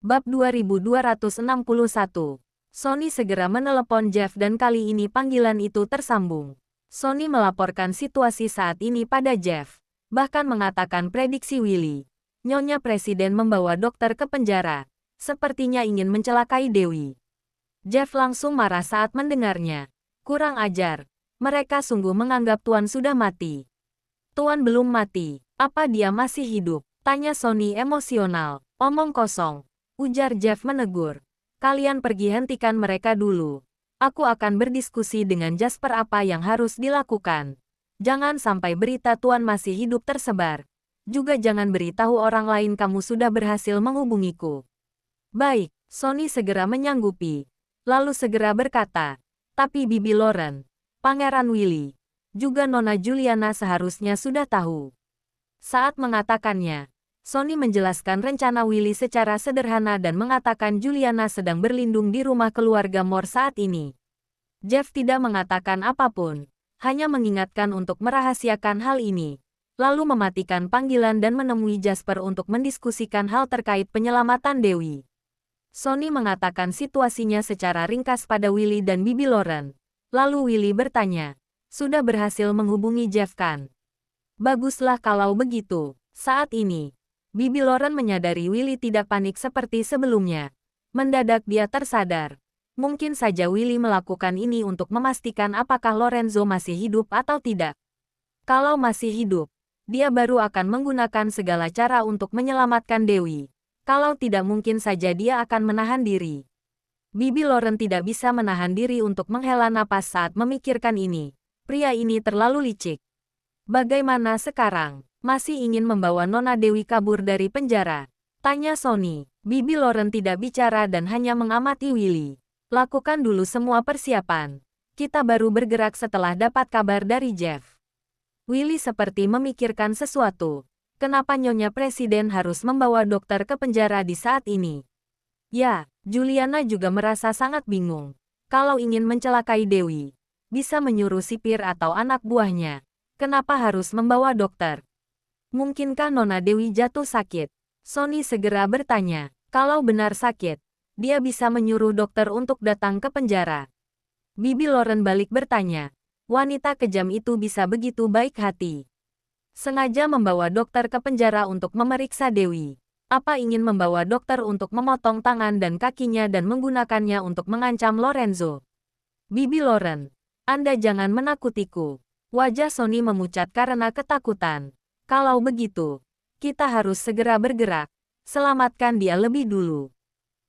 Bab 2261. Sony segera menelepon Jeff dan kali ini panggilan itu tersambung. Sony melaporkan situasi saat ini pada Jeff. Bahkan mengatakan prediksi Willy. Nyonya Presiden membawa dokter ke penjara. Sepertinya ingin mencelakai Dewi. Jeff langsung marah saat mendengarnya. Kurang ajar. Mereka sungguh menganggap Tuan sudah mati. Tuan belum mati. Apa dia masih hidup? Tanya Sony emosional. Omong kosong. Ujar Jeff menegur. Kalian pergi hentikan mereka dulu. Aku akan berdiskusi dengan Jasper apa yang harus dilakukan. Jangan sampai berita Tuan masih hidup tersebar. Juga jangan beritahu orang lain kamu sudah berhasil menghubungiku. Baik, Sony segera menyanggupi. Lalu segera berkata, tapi Bibi Lauren, Pangeran Willy, juga Nona Juliana seharusnya sudah tahu. Saat mengatakannya, Sony menjelaskan rencana Willy secara sederhana dan mengatakan Juliana sedang berlindung di rumah keluarga Moore saat ini. Jeff tidak mengatakan apapun, hanya mengingatkan untuk merahasiakan hal ini, lalu mematikan panggilan dan menemui Jasper untuk mendiskusikan hal terkait penyelamatan Dewi. Sony mengatakan situasinya secara ringkas pada Willy dan Bibi Lauren. Lalu Willy bertanya, sudah berhasil menghubungi Jeff kan? Baguslah kalau begitu. Saat ini, Bibi Lauren menyadari Willy tidak panik seperti sebelumnya. Mendadak dia tersadar. Mungkin saja Willy melakukan ini untuk memastikan apakah Lorenzo masih hidup atau tidak. Kalau masih hidup, dia baru akan menggunakan segala cara untuk menyelamatkan Dewi. Kalau tidak mungkin saja dia akan menahan diri. Bibi Lauren tidak bisa menahan diri untuk menghela napas saat memikirkan ini. Pria ini terlalu licik. Bagaimana sekarang? Masih ingin membawa Nona Dewi kabur dari penjara? Tanya Sony. Bibi Lauren tidak bicara dan hanya mengamati Willy. Lakukan dulu semua persiapan. Kita baru bergerak setelah dapat kabar dari Jeff. Willy seperti memikirkan sesuatu. Kenapa Nyonya Presiden harus membawa dokter ke penjara di saat ini? Ya, Juliana juga merasa sangat bingung. Kalau ingin mencelakai Dewi, bisa menyuruh sipir atau anak buahnya. Kenapa harus membawa dokter? Mungkinkah Nona Dewi jatuh sakit? Sony segera bertanya. Kalau benar sakit, dia bisa menyuruh dokter untuk datang ke penjara. Bibi Lauren balik bertanya. Wanita kejam itu bisa begitu baik hati. Sengaja membawa dokter ke penjara untuk memeriksa Dewi. Apa ingin membawa dokter untuk memotong tangan dan kakinya dan menggunakannya untuk mengancam Lorenzo? Bibi Lauren, Anda jangan menakutiku. Wajah Sony memucat karena ketakutan. Kalau begitu, kita harus segera bergerak. Selamatkan dia lebih dulu.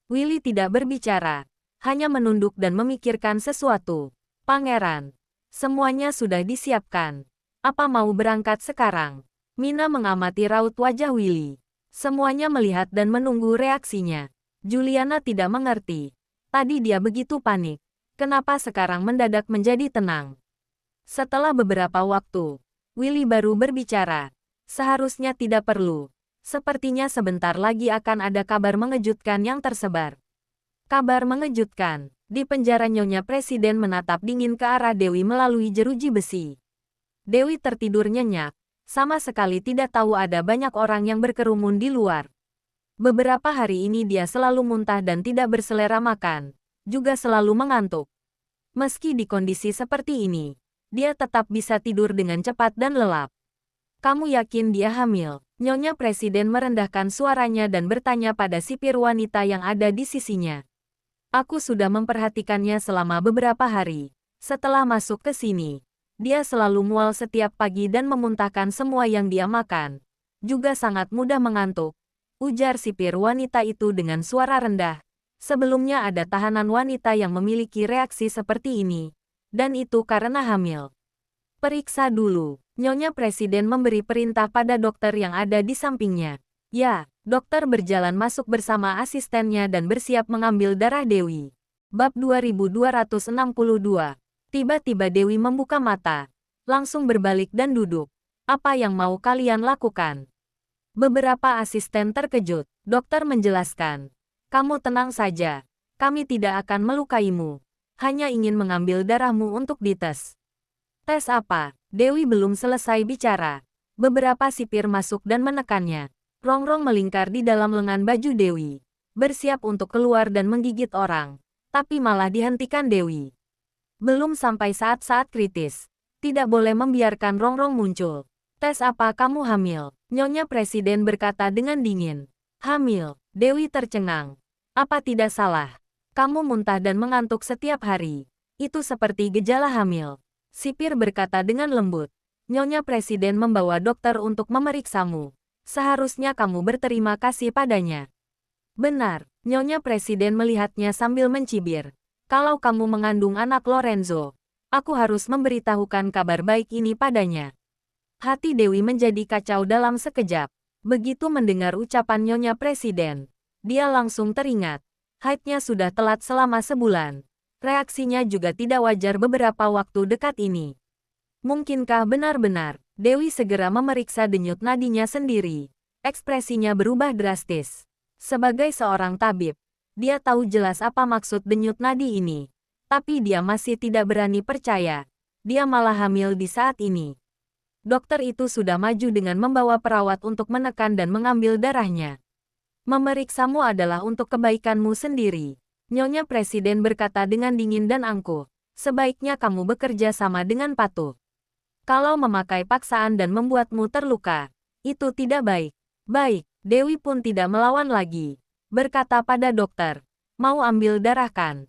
Willy tidak berbicara, hanya menunduk dan memikirkan sesuatu. Pangeran, semuanya sudah disiapkan. Apa mau berangkat sekarang? Mina mengamati raut wajah Willy. Semuanya melihat dan menunggu reaksinya. Juliana tidak mengerti. Tadi dia begitu panik. Kenapa sekarang mendadak menjadi tenang? Setelah beberapa waktu, Willy baru berbicara. Seharusnya tidak perlu. Sepertinya sebentar lagi akan ada kabar mengejutkan yang tersebar. Kabar mengejutkan. Di penjara Nyonya Presiden menatap dingin ke arah Dewi melalui jeruji besi. Dewi tertidur nyenyak. Sama sekali tidak tahu ada banyak orang yang berkerumun di luar. Beberapa hari ini dia selalu muntah dan tidak berselera makan. Juga selalu mengantuk. Meski di kondisi seperti ini, dia tetap bisa tidur dengan cepat dan lelap. Kamu yakin dia hamil? Nyonya Presiden merendahkan suaranya dan bertanya pada sipir wanita yang ada di sisinya. Aku sudah memperhatikannya selama beberapa hari. Setelah masuk ke sini, dia selalu mual setiap pagi dan memuntahkan semua yang dia makan. Juga sangat mudah mengantuk. Ujar sipir wanita itu dengan suara rendah. Sebelumnya ada tahanan wanita yang memiliki reaksi seperti ini. Dan itu karena hamil. Periksa dulu. Nyonya Presiden memberi perintah pada dokter yang ada di sampingnya. Ya, dokter berjalan masuk bersama asistennya dan bersiap mengambil darah Dewi. Bab 2262. Tiba-tiba Dewi membuka mata. Langsung berbalik dan duduk. Apa yang mau kalian lakukan? Beberapa asisten terkejut. Dokter menjelaskan. Kamu tenang saja. Kami tidak akan melukaimu. Hanya ingin mengambil darahmu untuk dites. Tes apa? Dewi belum selesai bicara. Beberapa sipir masuk dan menekannya. Rongrong melingkar di dalam lengan baju Dewi. bersiap untuk keluar dan menggigit orang, tapi malah dihentikan Dewi. Belum sampai saat-saat kritis. Tidak boleh membiarkan rongrong muncul. Tes apa kamu hamil? Nyonya Presiden berkata dengan dingin. Hamil, Dewi tercengang. Apa tidak salah? Kamu muntah dan mengantuk setiap hari. Itu seperti gejala hamil. Sipir berkata dengan lembut. Nyonya Presiden membawa dokter untuk memeriksamu. Seharusnya kamu berterima kasih padanya. Benar, Nyonya Presiden melihatnya sambil mencibir. Kalau kamu mengandung anak Lorenzo, aku harus memberitahukan kabar baik ini padanya. Hati Dewi menjadi kacau dalam sekejap. Begitu mendengar ucapan Nyonya Presiden, dia langsung teringat. Haidnya sudah telat selama sebulan. Reaksinya juga tidak wajar beberapa waktu dekat ini. Mungkinkah benar-benar? Dewi segera memeriksa denyut nadinya sendiri. Ekspresinya berubah drastis. Sebagai seorang tabib, dia tahu jelas apa maksud denyut nadi ini. Tapi dia masih tidak berani percaya. Dia malah hamil di saat ini. Dokter itu sudah maju dengan membawa perawat untuk menekan dan mengambil darahnya. Memeriksamu adalah untuk kebaikanmu sendiri. Nyonya Presiden berkata dengan dingin dan angkuh. Sebaiknya kamu bekerja sama dengan patuh. Kalau memakai paksaan dan membuatmu terluka, itu tidak baik. Baik, Dewi pun tidak melawan lagi. Berkata pada dokter, mau ambil darah kan?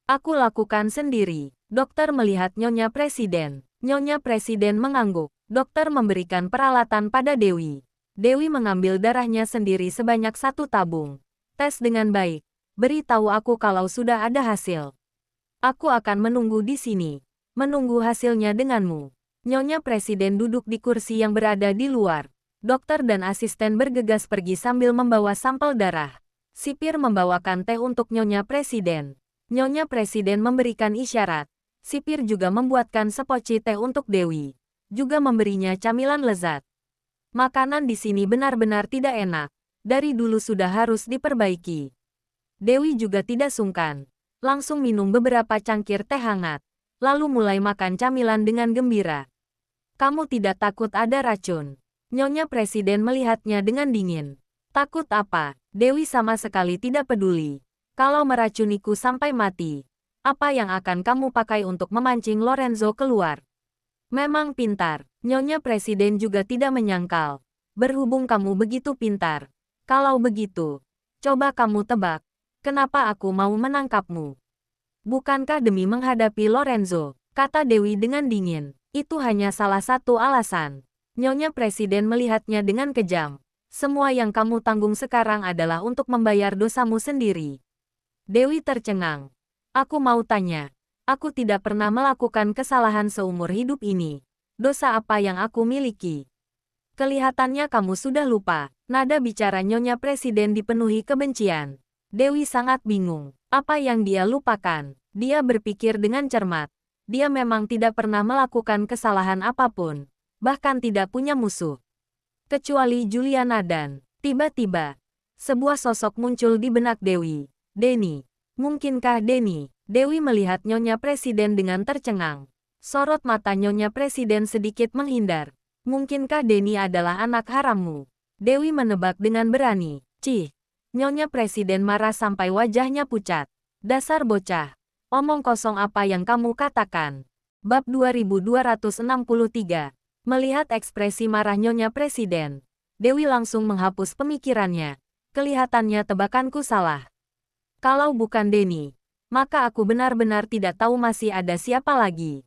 Aku lakukan sendiri. Dokter melihat Nyonya Presiden. Nyonya Presiden mengangguk. Dokter memberikan peralatan pada Dewi. Dewi mengambil darahnya sendiri sebanyak 1 tabung. Tes dengan baik. Beritahu aku kalau sudah ada hasil. Aku akan menunggu di sini. Menunggu hasilnya denganmu. Nyonya Presiden duduk di kursi yang berada di luar. Dokter dan asisten bergegas pergi sambil membawa sampel darah. Sipir membawakan teh untuk Nyonya Presiden. Nyonya Presiden memberikan isyarat. Sipir juga membuatkan sepoci teh untuk Dewi. Juga memberinya camilan lezat. Makanan di sini benar-benar tidak enak. Dari dulu sudah harus diperbaiki. Dewi juga tidak sungkan. Langsung minum beberapa cangkir teh hangat. Lalu mulai makan camilan dengan gembira. Kamu tidak takut ada racun? Nyonya Presiden melihatnya dengan dingin. Takut apa? Dewi sama sekali tidak peduli. Kalau meracuniku sampai mati, apa yang akan kamu pakai untuk memancing Lorenzo keluar? Memang pintar. Nyonya Presiden juga tidak menyangkal. Berhubung kamu begitu pintar. Kalau begitu, coba kamu tebak. Kenapa aku mau menangkapmu? Bukankah demi menghadapi Lorenzo? Kata Dewi dengan dingin. Itu hanya salah satu alasan. Nyonya Presiden melihatnya dengan kejam. Semua yang kamu tanggung sekarang adalah untuk membayar dosamu sendiri. Dewi tercengang. Aku mau tanya. Aku tidak pernah melakukan kesalahan seumur hidup ini. Dosa apa yang aku miliki? Kelihatannya kamu sudah lupa. Nada bicara Nyonya Presiden dipenuhi kebencian. Dewi sangat bingung. Apa yang dia lupakan? Dia berpikir dengan cermat. Dia memang tidak pernah melakukan kesalahan apapun. Bahkan tidak punya musuh. Kecuali Juliana dan, tiba-tiba, sebuah sosok muncul di benak Dewi. Denny. Mungkinkah Denny? Dewi melihat Nyonya Presiden dengan tercengang. Sorot mata Nyonya Presiden sedikit menghindar. Mungkinkah Denny adalah anak harammu? Dewi menebak dengan berani. Cih. Nyonya Presiden marah sampai wajahnya pucat. Dasar bocah. Omong kosong apa yang kamu katakan? Bab 2263. Melihat ekspresi marah Nyonya Presiden, Dewi langsung menghapus pemikirannya. Kelihatannya tebakanku salah. Kalau bukan Denny, maka aku benar-benar tidak tahu masih ada siapa lagi.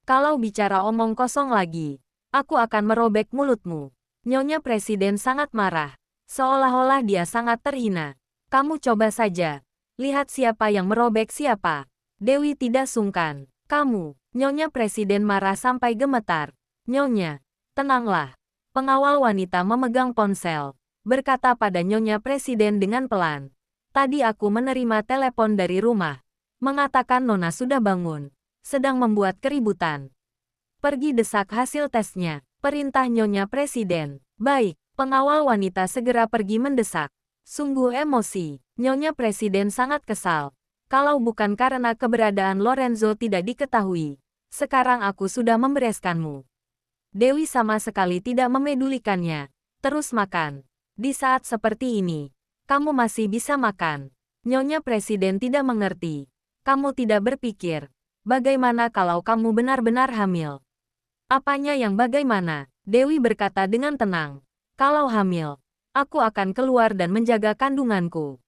Kalau bicara omong kosong lagi, aku akan merobek mulutmu. Nyonya Presiden sangat marah. Seolah-olah dia sangat terhina. Kamu coba saja. Lihat siapa yang merobek siapa. Dewi tidak sungkan. Kamu. Nyonya Presiden marah sampai gemetar. Nyonya, tenanglah. Pengawal wanita memegang ponsel. Berkata pada Nyonya Presiden dengan pelan. Tadi aku menerima telepon dari rumah. Mengatakan Nona sudah bangun. Sedang membuat keributan. Pergi desak hasil tesnya. Perintah Nyonya Presiden. Baik, pengawal wanita segera pergi mendesak. Sungguh emosi. Nyonya Presiden sangat kesal. Kalau bukan karena keberadaan Lorenzo tidak diketahui, sekarang aku sudah membereskanmu. Dewi sama sekali tidak memedulikannya. Terus makan. Di saat seperti ini, Kamu masih bisa makan. Nyonya Presiden tidak mengerti. Kamu tidak berpikir, bagaimana kalau kamu benar-benar hamil? Apanya yang bagaimana? Dewi berkata dengan tenang. Kalau hamil, aku akan keluar dan menjaga kandunganku.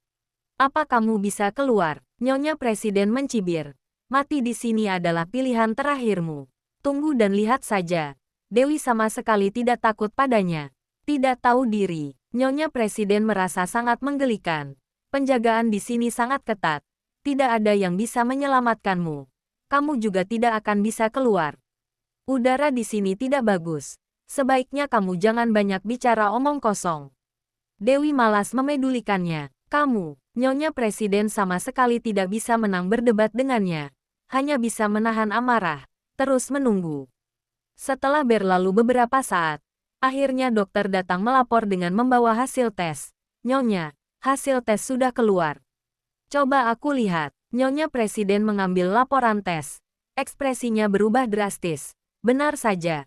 Apa kamu bisa keluar? Nyonya Presiden mencibir. Mati di sini adalah pilihan terakhirmu. Tunggu dan lihat saja. Dewi sama sekali tidak takut padanya. Tidak tahu diri. Nyonya Presiden merasa sangat menggelikan. Penjagaan di sini sangat ketat. Tidak ada yang bisa menyelamatkanmu. Kamu juga tidak akan bisa keluar. Udara di sini tidak bagus. Sebaiknya kamu jangan banyak bicara omong kosong. Dewi malas memedulikannya. Kamu, Nyonya Presiden sama sekali tidak bisa menang berdebat dengannya. Hanya bisa menahan amarah, terus menunggu. Setelah berlalu beberapa saat, akhirnya dokter datang melapor dengan membawa hasil tes. Nyonya, hasil tes sudah keluar. Coba aku lihat. Nyonya Presiden mengambil laporan tes. Ekspresinya berubah drastis. Benar saja.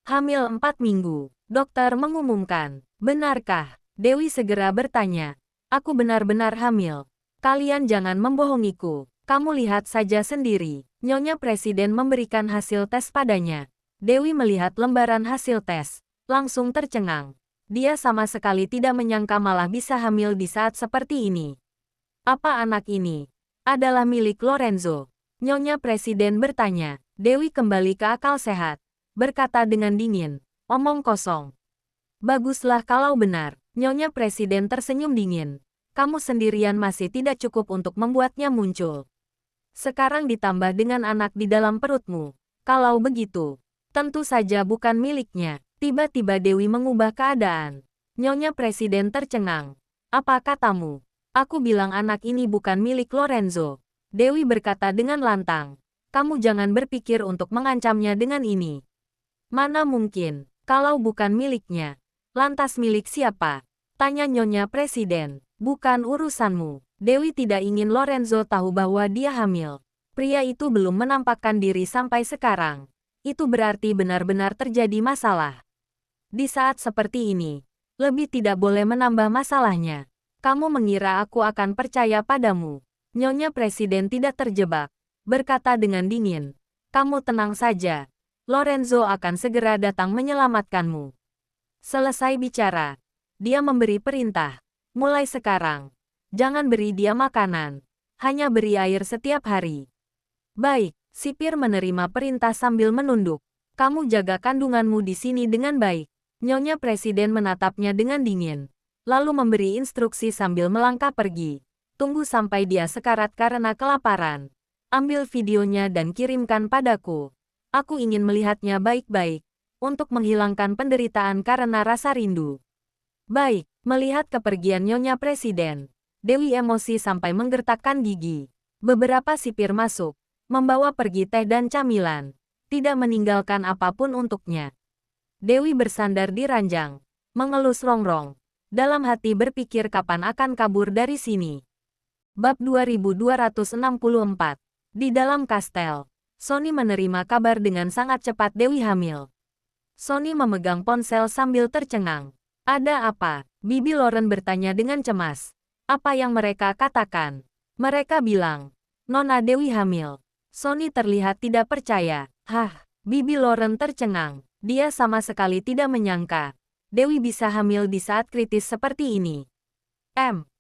Hamil 4 minggu. Dokter mengumumkan. Benarkah? Dewi segera bertanya. Aku benar-benar hamil. Kalian jangan membohongiku. Kamu lihat saja sendiri. Nyonya Presiden memberikan hasil tes padanya. Dewi melihat lembaran hasil tes. Langsung tercengang. Dia sama sekali tidak menyangka malah bisa hamil di saat seperti ini. Apa anak ini adalah milik Lorenzo? Nyonya Presiden bertanya. Dewi kembali ke akal sehat. Berkata dengan dingin, omong kosong. Baguslah kalau benar. Nyonya Presiden tersenyum dingin. Kamu sendirian masih tidak cukup untuk membuatnya muncul. Sekarang ditambah dengan anak di dalam perutmu. Kalau begitu, tentu saja bukan miliknya. Tiba-tiba Dewi mengubah keadaan. Nyonya Presiden tercengang. Apa katamu? Aku bilang anak ini bukan milik Lorenzo. Dewi berkata dengan lantang. Kamu jangan berpikir untuk mengancamnya dengan ini. Mana mungkin, kalau bukan miliknya. Lantas milik siapa? Tanya Nyonya Presiden. Bukan urusanmu. Dewi tidak ingin Lorenzo tahu bahwa dia hamil. Pria itu belum menampakkan diri sampai sekarang. Itu berarti benar-benar terjadi masalah. Di saat seperti ini, lebih tidak boleh menambah masalahnya. Kamu mengira aku akan percaya padamu. Nyonya Presiden tidak terjebak. Berkata dengan dingin. Kamu tenang saja. Lorenzo akan segera datang menyelamatkanmu. Selesai bicara. Dia memberi perintah. Mulai sekarang, jangan beri dia makanan. Hanya beri air setiap hari. Baik, sipir menerima perintah sambil menunduk. Kamu jaga kandunganmu di sini dengan baik. Nyonya Presiden menatapnya dengan dingin. Lalu memberi instruksi sambil melangkah pergi. Tunggu sampai dia sekarat karena kelaparan. Ambil videonya dan kirimkan padaku. Aku ingin melihatnya baik-baik. Untuk menghilangkan penderitaan karena rasa rindu. Baik, melihat kepergian Nyonya Presiden. Dewi emosi sampai menggertakkan gigi. Beberapa sipir masuk. Membawa pergi teh dan camilan. Tidak meninggalkan apapun untuknya. Dewi bersandar di ranjang. Mengelus rongrong. Dalam hati berpikir kapan akan kabur dari sini. Bab 2264. Di dalam kastel, Sony menerima kabar dengan sangat cepat Dewi hamil. Sony memegang ponsel sambil tercengang. Ada apa? Bibi Lauren bertanya dengan cemas. Apa yang mereka katakan? Mereka bilang, Nona Dewi hamil. Sony terlihat tidak percaya. Hah, Bibi Lauren tercengang. Dia sama sekali tidak menyangka Dewi bisa hamil di saat kritis seperti ini.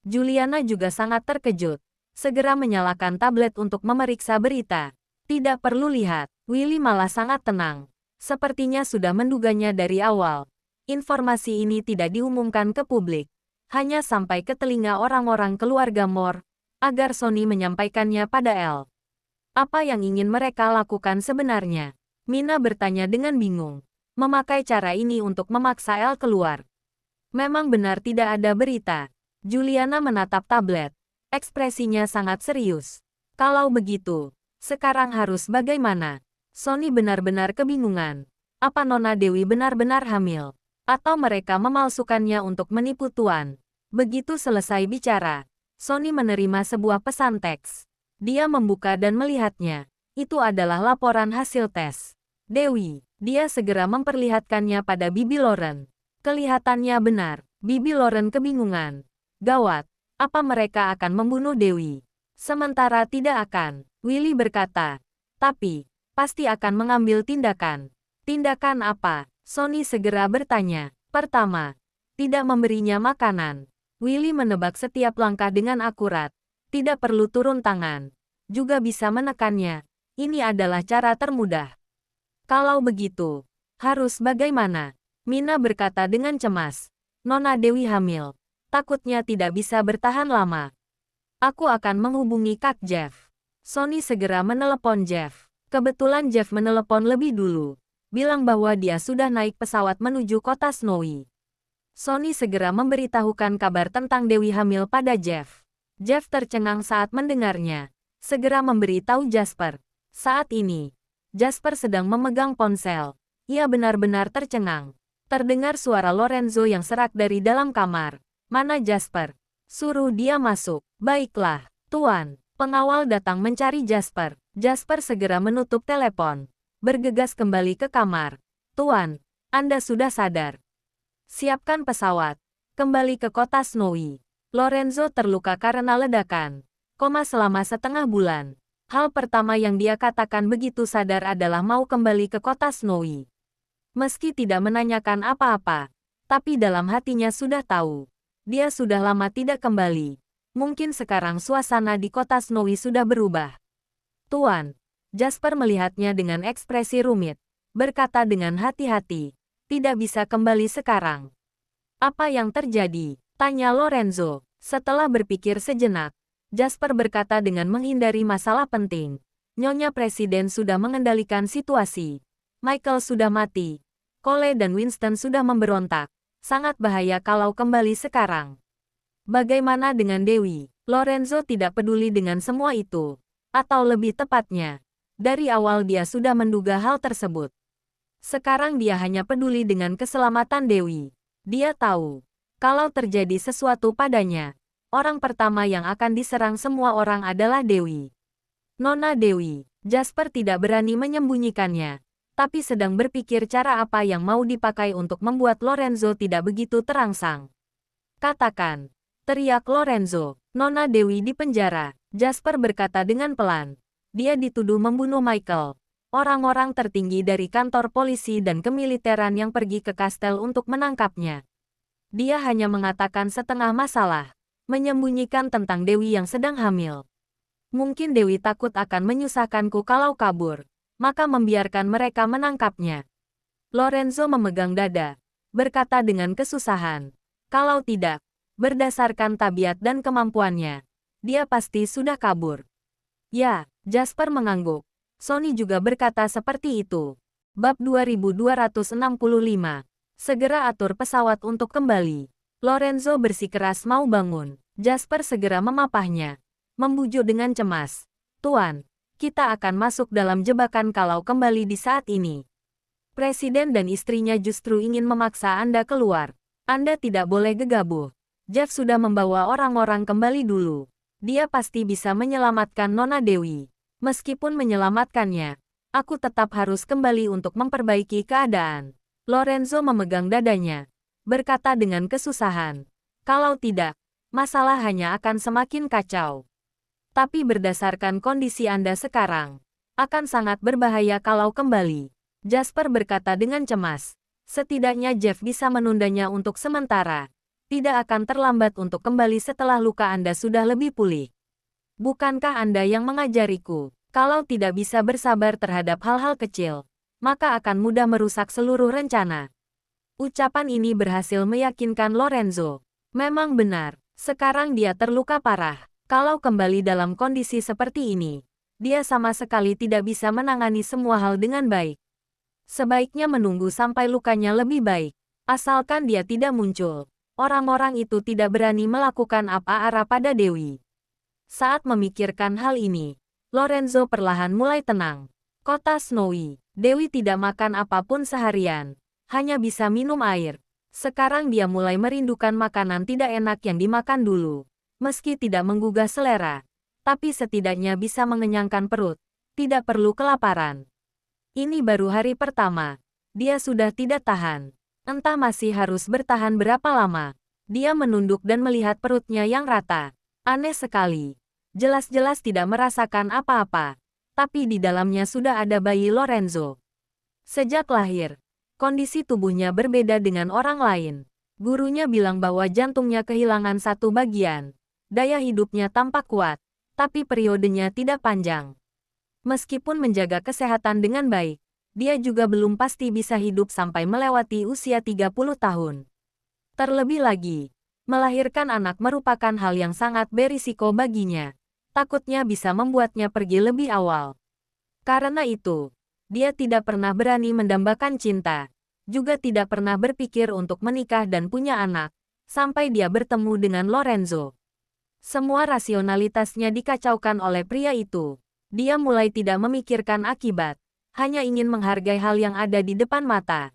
Juliana juga sangat terkejut. Segera menyalakan tablet untuk memeriksa berita. Tidak perlu lihat, Willy malah sangat tenang. Sepertinya sudah menduganya dari awal. Informasi ini tidak diumumkan ke publik. Hanya sampai ke telinga orang-orang keluarga Moore, agar Sony menyampaikannya pada Elle. Apa yang ingin mereka lakukan sebenarnya? Mina bertanya dengan bingung. Memakai cara ini untuk memaksa Elle keluar. Memang benar tidak ada berita. Juliana menatap tablet. Ekspresinya sangat serius. Kalau begitu, sekarang harus bagaimana? Sony benar-benar kebingungan. Apa Nona Dewi benar-benar hamil? Atau mereka memalsukannya untuk menipu Tuan? Begitu selesai bicara, Sony menerima sebuah pesan teks. Dia membuka dan melihatnya. Itu adalah laporan hasil tes. Dewi, dia segera memperlihatkannya pada Bibi Lauren. Kelihatannya benar, Bibi Lauren kebingungan. Gawat, apa mereka akan membunuh Dewi? Sementara tidak akan, Willy berkata. Tapi, pasti akan mengambil tindakan. Tindakan apa? Sonny segera bertanya. Pertama, tidak memberinya makanan. Willy menebak setiap langkah dengan akurat. Tidak perlu turun tangan. Juga bisa menekannya. Ini adalah cara termudah. Kalau begitu, harus bagaimana? Mina berkata dengan cemas. Nona Dewi hamil. Takutnya tidak bisa bertahan lama. Aku akan menghubungi Kak Jeff. Sonny segera menelepon Jeff. Kebetulan Jeff menelepon lebih dulu. Bilang bahwa dia sudah naik pesawat menuju kota Snowy. Sonny segera memberitahukan kabar tentang Dewi hamil pada Jeff. Jeff tercengang saat mendengarnya. Segera memberitahu Jasper. Saat ini, Jasper sedang memegang ponsel. Ia benar-benar tercengang. Terdengar suara Lorenzo yang serak dari dalam kamar. Mana Jasper? Suruh dia masuk. Baiklah, Tuan. Pengawal datang mencari Jasper. Jasper segera menutup telepon. Bergegas kembali ke kamar. Tuan, Anda sudah sadar. Siapkan pesawat. Kembali ke kota Snowy. Lorenzo terluka karena ledakan. Koma selama setengah bulan. Hal pertama yang dia katakan begitu sadar adalah mau kembali ke kota Snowy. Meski tidak menanyakan apa-apa, tapi dalam hatinya sudah tahu. Dia sudah lama tidak kembali. Mungkin sekarang suasana di kota Snowy sudah berubah. Tuan, Jasper melihatnya dengan ekspresi rumit. Berkata dengan hati-hati, tidak bisa kembali sekarang. Apa yang terjadi? Tanya Lorenzo. Setelah berpikir sejenak, Jasper berkata dengan menghindari masalah penting. Nyonya Presiden sudah mengendalikan situasi. Michael sudah mati. Cole dan Winston sudah memberontak. Sangat bahaya kalau kembali sekarang. Bagaimana dengan Dewi? Lorenzo tidak peduli dengan semua itu. Atau lebih tepatnya, dari awal dia sudah menduga hal tersebut. Sekarang dia hanya peduli dengan keselamatan Dewi. Dia tahu, kalau terjadi sesuatu padanya, orang pertama yang akan diserang semua orang adalah Dewi. Nona Dewi, Jasper tidak berani menyembunyikannya. Tapi sedang berpikir cara apa yang mau dipakai untuk membuat Lorenzo tidak begitu terangsang. Katakan, teriak Lorenzo, Nona Dewi di penjara. Jasper berkata dengan pelan. Dia dituduh membunuh Michael. Orang-orang tertinggi dari kantor polisi dan kemiliteran yang pergi ke kastel untuk menangkapnya. Dia hanya mengatakan setengah masalah. Menyembunyikan tentang Dewi yang sedang hamil. Mungkin Dewi takut akan menyusahkanku kalau kabur. Maka membiarkan mereka menangkapnya. Lorenzo memegang dada, berkata dengan kesusahan. Kalau tidak, berdasarkan tabiat dan kemampuannya, dia pasti sudah kabur. Ya, Jasper mengangguk. Sonny juga berkata seperti itu. Bab 2265. Segera atur pesawat untuk kembali. Lorenzo bersikeras mau bangun. Jasper segera memapahnya. Membujuk dengan cemas. Tuan, kita akan masuk dalam jebakan kalau kembali di saat ini. Presiden dan istrinya justru ingin memaksa Anda keluar. Anda tidak boleh gegabah. Jeff sudah membawa orang-orang kembali dulu. Dia pasti bisa menyelamatkan Nona Dewi. Meskipun menyelamatkannya, aku tetap harus kembali untuk memperbaiki keadaan. Lorenzo memegang dadanya. Berkata dengan kesusahan. Kalau tidak, masalah hanya akan semakin kacau. Tapi berdasarkan kondisi Anda sekarang, akan sangat berbahaya kalau kembali. Jasper berkata dengan cemas. Setidaknya Jeff bisa menundanya untuk sementara. Tidak akan terlambat untuk kembali setelah luka Anda sudah lebih pulih. Bukankah Anda yang mengajariku, kalau tidak bisa bersabar terhadap hal-hal kecil, maka akan mudah merusak seluruh rencana. Ucapan ini berhasil meyakinkan Lorenzo. Memang benar, sekarang dia terluka parah. Kalau kembali dalam kondisi seperti ini, dia sama sekali tidak bisa menangani semua hal dengan baik. Sebaiknya menunggu sampai lukanya lebih baik. Asalkan dia tidak muncul, orang-orang itu tidak berani melakukan apa-apa pada Dewi. Saat memikirkan hal ini, Lorenzo perlahan mulai tenang. Kota Snowy, Dewi tidak makan apapun seharian, hanya bisa minum air. Sekarang dia mulai merindukan makanan tidak enak yang dimakan dulu. Meski tidak menggugah selera, tapi setidaknya bisa mengenyangkan perut, tidak perlu kelaparan. Ini baru hari pertama, dia sudah tidak tahan. Entah masih harus bertahan berapa lama. Dia menunduk dan melihat perutnya yang rata. Aneh sekali. Jelas-jelas tidak merasakan apa-apa. Tapi di dalamnya sudah ada bayi Lorenzo. Sejak lahir, kondisi tubuhnya berbeda dengan orang lain. Gurunya bilang bahwa jantungnya kehilangan satu bagian. Daya hidupnya tampak kuat, tapi periodenya tidak panjang. Meskipun menjaga kesehatan dengan baik, dia juga belum pasti bisa hidup sampai melewati usia 30 tahun. Terlebih lagi, melahirkan anak merupakan hal yang sangat berisiko baginya. Takutnya bisa membuatnya pergi lebih awal. Karena itu, dia tidak pernah berani mendambakan cinta, juga tidak pernah berpikir untuk menikah dan punya anak, sampai dia bertemu dengan Lorenzo. Semua rasionalitasnya dikacaukan oleh pria itu. Dia mulai tidak memikirkan akibat, hanya ingin menghargai hal yang ada di depan mata.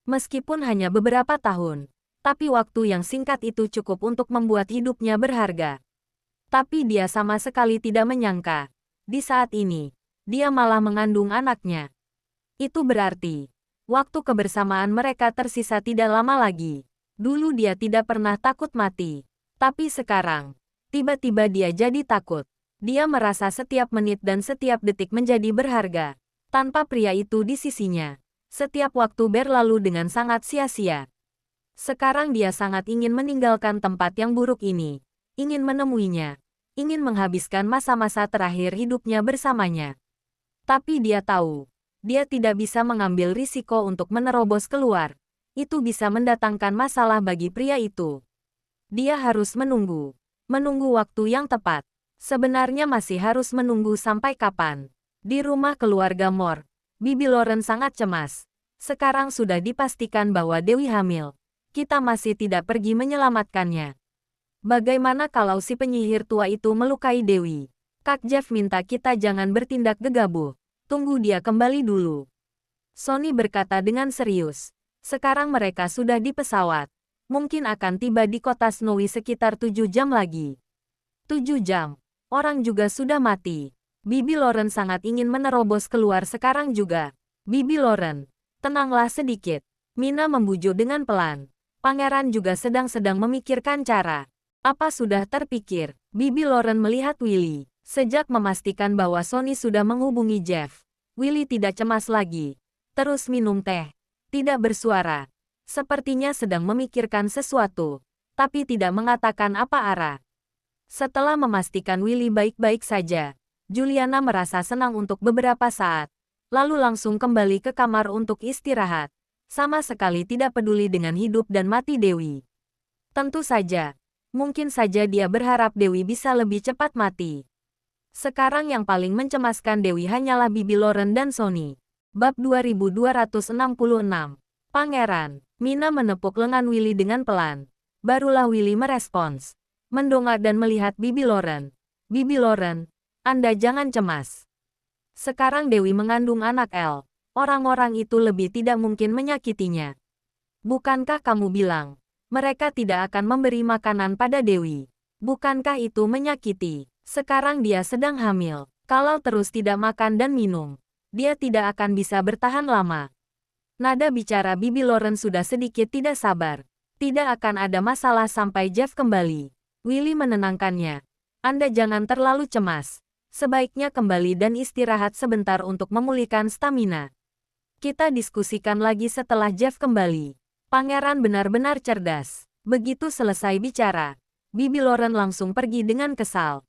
Meskipun hanya beberapa tahun, tapi waktu yang singkat itu cukup untuk membuat hidupnya berharga. Tapi dia sama sekali tidak menyangka, di saat ini, dia malah mengandung anaknya. Itu berarti, waktu kebersamaan mereka tersisa tidak lama lagi. Dulu dia tidak pernah takut mati, tapi sekarang, tiba-tiba dia jadi takut. Dia merasa setiap menit dan setiap detik menjadi berharga. Tanpa pria itu di sisinya, setiap waktu berlalu dengan sangat sia-sia. Sekarang dia sangat ingin meninggalkan tempat yang buruk ini, ingin menemuinya, ingin menghabiskan masa-masa terakhir hidupnya bersamanya. Tapi dia tahu, dia tidak bisa mengambil risiko untuk menerobos keluar. Itu bisa mendatangkan masalah bagi pria itu. Dia harus menunggu waktu yang tepat. Sebenarnya masih harus menunggu sampai kapan. Di rumah keluarga Moore, Bibi Lauren sangat cemas. Sekarang sudah dipastikan bahwa Dewi hamil. Kita masih tidak pergi menyelamatkannya. Bagaimana kalau si penyihir tua itu melukai Dewi? Kak Jeff minta kita jangan bertindak gegabah. Tunggu dia kembali dulu. Sonny berkata dengan serius. Sekarang mereka sudah di pesawat. Mungkin akan tiba di kota Snowy sekitar 7 jam lagi. 7 jam. Orang juga sudah mati. Bibi Lauren sangat ingin menerobos keluar sekarang juga. Bibi Lauren, tenanglah sedikit. Mina membujuk dengan pelan. Pangeran juga sedang memikirkan cara. Apa sudah terpikir? Bibi Lauren melihat Willy. Sejak memastikan bahwa Sonny sudah menghubungi Jeff, Willy tidak cemas lagi. Terus minum teh. Tidak bersuara. Sepertinya sedang memikirkan sesuatu. Tapi tidak mengatakan apa arah. Setelah memastikan Willy baik-baik saja, Juliana merasa senang untuk beberapa saat, lalu langsung kembali ke kamar untuk istirahat. Sama sekali tidak peduli dengan hidup dan mati Dewi. Tentu saja, mungkin saja dia berharap Dewi bisa lebih cepat mati. Sekarang yang paling mencemaskan Dewi hanyalah Bibi Lauren dan Sonny. Bab 2266. Pangeran. Mina menepuk lengan Willy dengan pelan. Barulah Willy merespons. Mendongak dan melihat Bibi Lauren. Bibi Lauren, Anda jangan cemas. Sekarang Dewi mengandung anak El. Orang-orang itu lebih tidak mungkin menyakitinya. Bukankah kamu bilang, mereka tidak akan memberi makanan pada Dewi? Bukankah itu menyakiti? Sekarang dia sedang hamil. Kalau terus tidak makan dan minum, dia tidak akan bisa bertahan lama. Nada bicara Bibi Lauren sudah sedikit tidak sabar. Tidak akan ada masalah sampai Jeff kembali. Willy menenangkannya. Anda jangan terlalu cemas. Sebaiknya kembali dan istirahat sebentar untuk memulihkan stamina. Kita diskusikan lagi setelah Jeff kembali. Pangeran benar-benar cerdas. Begitu selesai bicara, Bibi Lauren langsung pergi dengan kesal.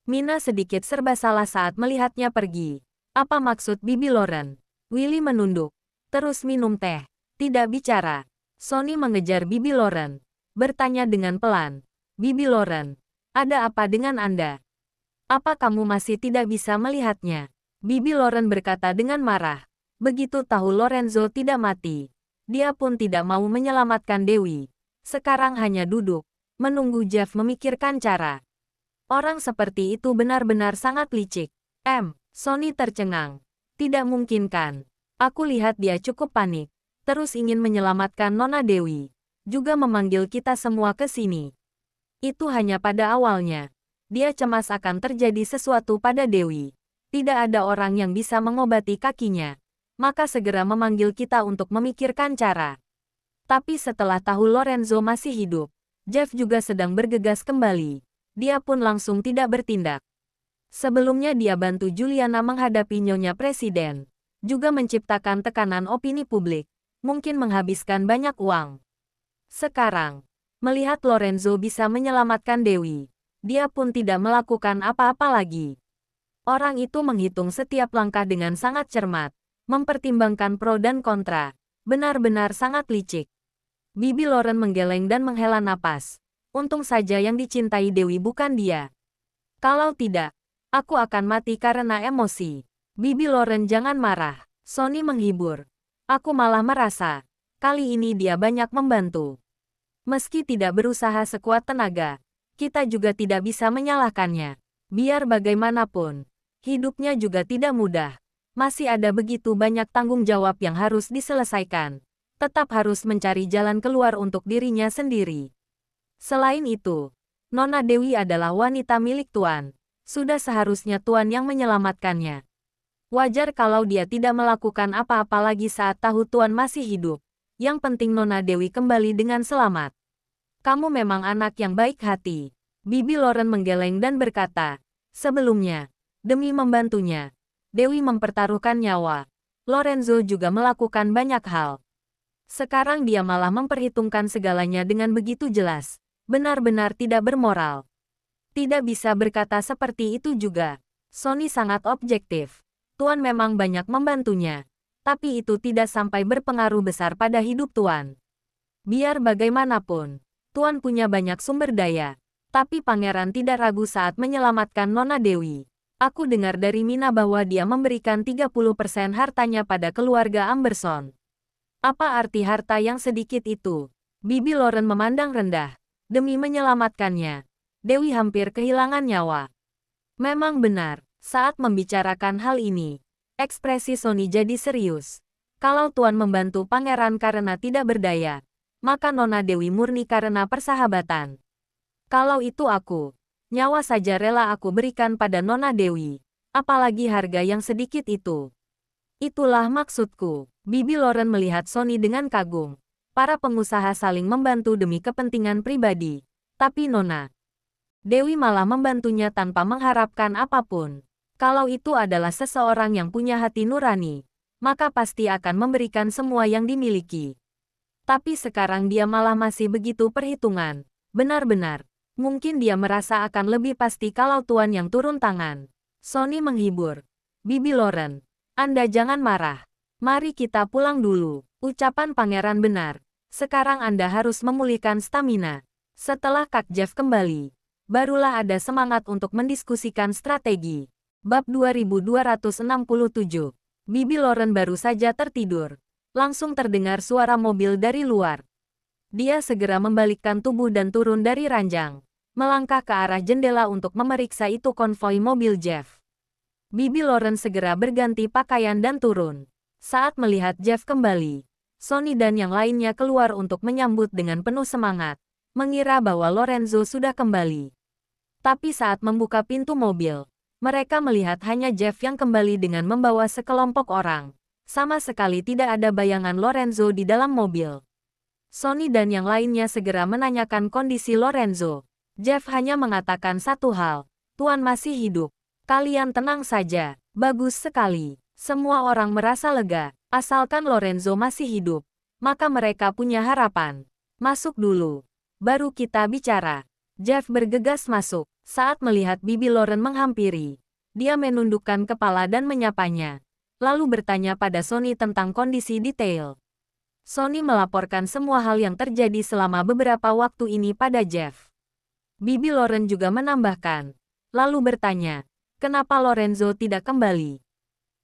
Mina sedikit serba salah saat melihatnya pergi. Apa maksud Bibi Lauren? Willy menunduk. Terus minum teh. Tidak bicara. Sonny mengejar Bibi Lauren. Bertanya dengan pelan. Bibi Lauren, ada apa dengan Anda? Apa kamu masih tidak bisa melihatnya? Bibi Lauren berkata dengan marah. Begitu tahu Lorenzo tidak mati, dia pun tidak mau menyelamatkan Dewi. Sekarang hanya duduk, menunggu Jeff memikirkan cara. Orang seperti itu benar-benar sangat licik. Sonny tercengang. Tidak mungkin kan? Aku lihat dia cukup panik. Terus ingin menyelamatkan Nona Dewi. Juga memanggil kita semua ke sini. Itu hanya pada awalnya. Dia cemas akan terjadi sesuatu pada Dewi. Tidak ada orang yang bisa mengobati kakinya. Maka segera memanggil kita untuk memikirkan cara. Tapi setelah tahu Lorenzo masih hidup, Jeff juga sedang bergegas kembali. Dia pun langsung tidak bertindak. Sebelumnya dia bantu Juliana menghadapi Nyonya Presiden. Juga menciptakan tekanan opini publik. Mungkin menghabiskan banyak uang. Sekarang, melihat Lorenzo bisa menyelamatkan Dewi, dia pun tidak melakukan apa-apa lagi. Orang itu menghitung setiap langkah dengan sangat cermat, mempertimbangkan pro dan kontra. Benar-benar sangat licik. Bibi Loren menggeleng dan menghela napas. Untung saja yang dicintai Dewi bukan dia. Kalau tidak, aku akan mati karena emosi. Bibi Loren jangan marah. Sonny menghibur. Aku malah merasa, kali ini dia banyak membantu. Meski tidak berusaha sekuat tenaga, kita juga tidak bisa menyalahkannya. Biar bagaimanapun, hidupnya juga tidak mudah. Masih ada begitu banyak tanggung jawab yang harus diselesaikan. Tetap harus mencari jalan keluar untuk dirinya sendiri. Selain itu, Nona Dewi adalah wanita milik Tuan. Sudah seharusnya Tuan yang menyelamatkannya. Wajar kalau dia tidak melakukan apa-apa lagi saat tahu Tuan masih hidup. Yang penting Nona Dewi kembali dengan selamat. Kamu memang anak yang baik hati. Bibi Loren menggeleng dan berkata, sebelumnya, demi membantunya, Dewi mempertaruhkan nyawa. Lorenzo juga melakukan banyak hal. Sekarang dia malah memperhitungkan segalanya dengan begitu jelas. Benar-benar tidak bermoral. Tidak bisa berkata seperti itu juga. Sonny sangat objektif. Tuan memang banyak membantunya. Tapi itu tidak sampai berpengaruh besar pada hidup Tuan. Biar bagaimanapun, Tuan punya banyak sumber daya. Tapi pangeran tidak ragu saat menyelamatkan Nona Dewi. Aku dengar dari Mina bahwa dia memberikan 30% hartanya pada keluarga Amberson. Apa arti harta yang sedikit itu? Bibi Loren memandang rendah. Demi menyelamatkannya, Dewi hampir kehilangan nyawa. Memang benar, saat membicarakan hal ini, ekspresi Sonny jadi serius. Kalau Tuan membantu pangeran karena tidak berdaya, maka Nona Dewi murni karena persahabatan. Kalau itu aku, nyawa saja rela aku berikan pada Nona Dewi. Apalagi harga yang sedikit itu. Itulah maksudku. Bibi Loren melihat Sonny dengan kagum. Para pengusaha saling membantu demi kepentingan pribadi. Tapi Nona Dewi malah membantunya tanpa mengharapkan apapun. Kalau itu adalah seseorang yang punya hati nurani, maka pasti akan memberikan semua yang dimiliki. Tapi sekarang dia malah masih begitu perhitungan. Benar-benar, mungkin dia merasa akan lebih pasti kalau Tuan yang turun tangan. Sonny menghibur. Bibi Loren, Anda jangan marah. Mari kita pulang dulu. Ucapan pangeran benar. Sekarang Anda harus memulihkan stamina. Setelah Kak Jeff kembali, barulah ada semangat untuk mendiskusikan strategi. Bab 2267. Bibi Loren baru saja tertidur. Langsung terdengar suara mobil dari luar. Dia segera membalikkan tubuh dan turun dari ranjang. Melangkah ke arah jendela untuk memeriksa itu konvoi mobil Jeff. Bibi Loren segera berganti pakaian dan turun. Saat melihat Jeff kembali, Sonny dan yang lainnya keluar untuk menyambut dengan penuh semangat. Mengira bahwa Lorenzo sudah kembali. Tapi saat membuka pintu mobil, mereka melihat hanya Jeff yang kembali dengan membawa sekelompok orang. Sama sekali tidak ada bayangan Lorenzo di dalam mobil. Sonny dan yang lainnya segera menanyakan kondisi Lorenzo. Jeff hanya mengatakan satu hal, Tuan masih hidup. Kalian tenang saja, bagus sekali. Semua orang merasa lega, asalkan Lorenzo masih hidup. Maka mereka punya harapan. Masuk dulu. Baru kita bicara. Jeff bergegas masuk. Saat melihat Bibi Loren menghampiri, dia menundukkan kepala dan menyapanya. Lalu bertanya pada Sonny tentang kondisi detail. Sonny melaporkan semua hal yang terjadi selama beberapa waktu ini pada Jeff. Bibi Loren juga menambahkan. Lalu bertanya, kenapa Lorenzo tidak kembali?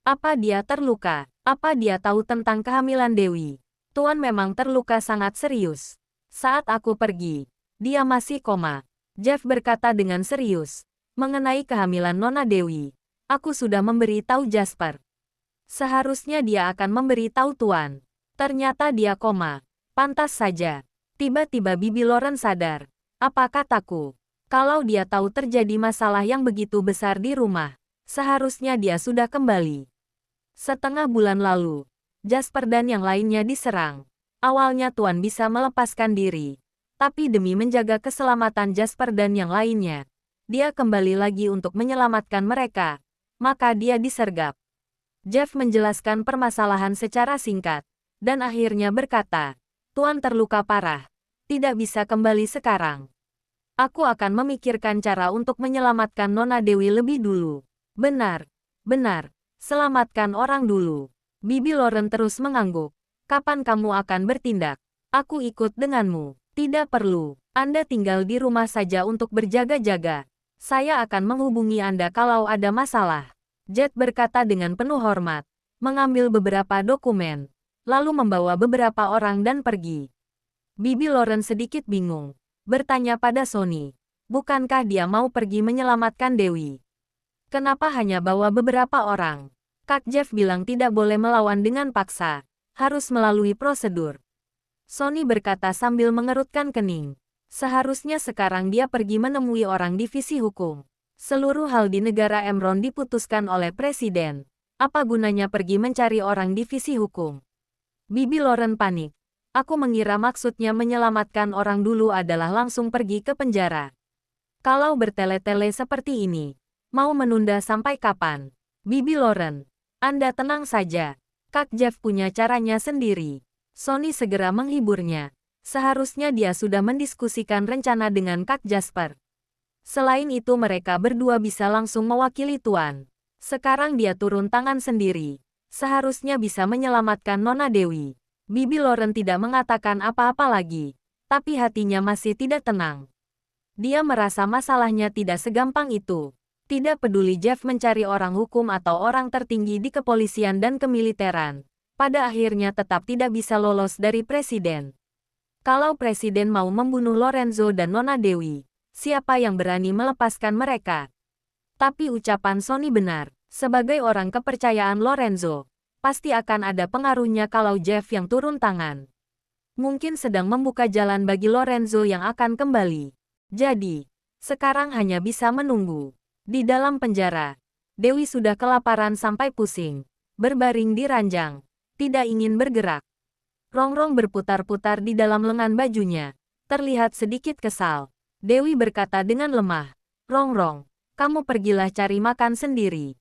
Apa dia terluka? Apa dia tahu tentang kehamilan Dewi? Tuan memang terluka sangat serius. Saat aku pergi, dia masih koma. Jeff berkata dengan serius. Mengenai kehamilan Nona Dewi, aku sudah memberi tahu Jasper. Seharusnya dia akan memberi tahu Tuan. Ternyata dia koma. Pantas saja. Tiba-tiba Bibi Loren sadar. Apa kataku? Kalau dia tahu terjadi masalah yang begitu besar di rumah, seharusnya dia sudah kembali. Setengah bulan lalu, Jasper dan yang lainnya diserang. Awalnya Tuan bisa melepaskan diri. Tapi demi menjaga keselamatan Jasper dan yang lainnya, dia kembali lagi untuk menyelamatkan mereka. Maka dia disergap. Jeff menjelaskan permasalahan secara singkat, dan akhirnya berkata, "Tuan terluka parah. Tidak bisa kembali sekarang. Aku akan memikirkan cara untuk menyelamatkan Nona Dewi lebih dulu." "Benar, benar. Selamatkan orang dulu." Bibi Lauren terus mengangguk. "Kapan kamu akan bertindak? Aku ikut denganmu." "Tidak perlu. Anda tinggal di rumah saja untuk berjaga-jaga. Saya akan menghubungi Anda kalau ada masalah." Jet berkata dengan penuh hormat, mengambil beberapa dokumen, lalu membawa beberapa orang dan pergi. Bibi Lauren sedikit bingung, bertanya pada Sonny, bukankah dia mau pergi menyelamatkan Dewi? Kenapa hanya bawa beberapa orang? Kak Jeff bilang tidak boleh melawan dengan paksa, harus melalui prosedur. Sonny berkata sambil mengerutkan kening. Seharusnya sekarang dia pergi menemui orang divisi hukum. Seluruh hal di negara Emron diputuskan oleh presiden. Apa gunanya pergi mencari orang divisi hukum? Bibi Lauren panik. Aku mengira maksudnya menyelamatkan orang dulu adalah langsung pergi ke penjara. Kalau bertele-tele seperti ini, mau menunda sampai kapan? Bibi Lauren, Anda tenang saja. Kak Jeff punya caranya sendiri. Sonny segera menghiburnya. Seharusnya dia sudah mendiskusikan rencana dengan Kak Jasper. Selain itu mereka berdua bisa langsung mewakili Tuan. Sekarang dia turun tangan sendiri. Seharusnya bisa menyelamatkan Nona Dewi. Bibi Lauren tidak mengatakan apa-apa lagi. Tapi hatinya masih tidak tenang. Dia merasa masalahnya tidak segampang itu. Tidak peduli Jeff mencari orang hukum atau orang tertinggi di kepolisian dan kemiliteran. Pada akhirnya tetap tidak bisa lolos dari presiden. Kalau presiden mau membunuh Lorenzo dan Nona Dewi, siapa yang berani melepaskan mereka? Tapi ucapan Sonny benar, sebagai orang kepercayaan Lorenzo, pasti akan ada pengaruhnya kalau Jeff yang turun tangan. Mungkin sedang membuka jalan bagi Lorenzo yang akan kembali. Jadi, sekarang hanya bisa menunggu. Di dalam penjara, Dewi sudah kelaparan sampai pusing, berbaring di ranjang. Tidak ingin bergerak. Rongrong berputar-putar di dalam lengan bajunya. Terlihat sedikit kesal. Dewi berkata dengan lemah, "Rongrong, kamu pergilah cari makan sendiri."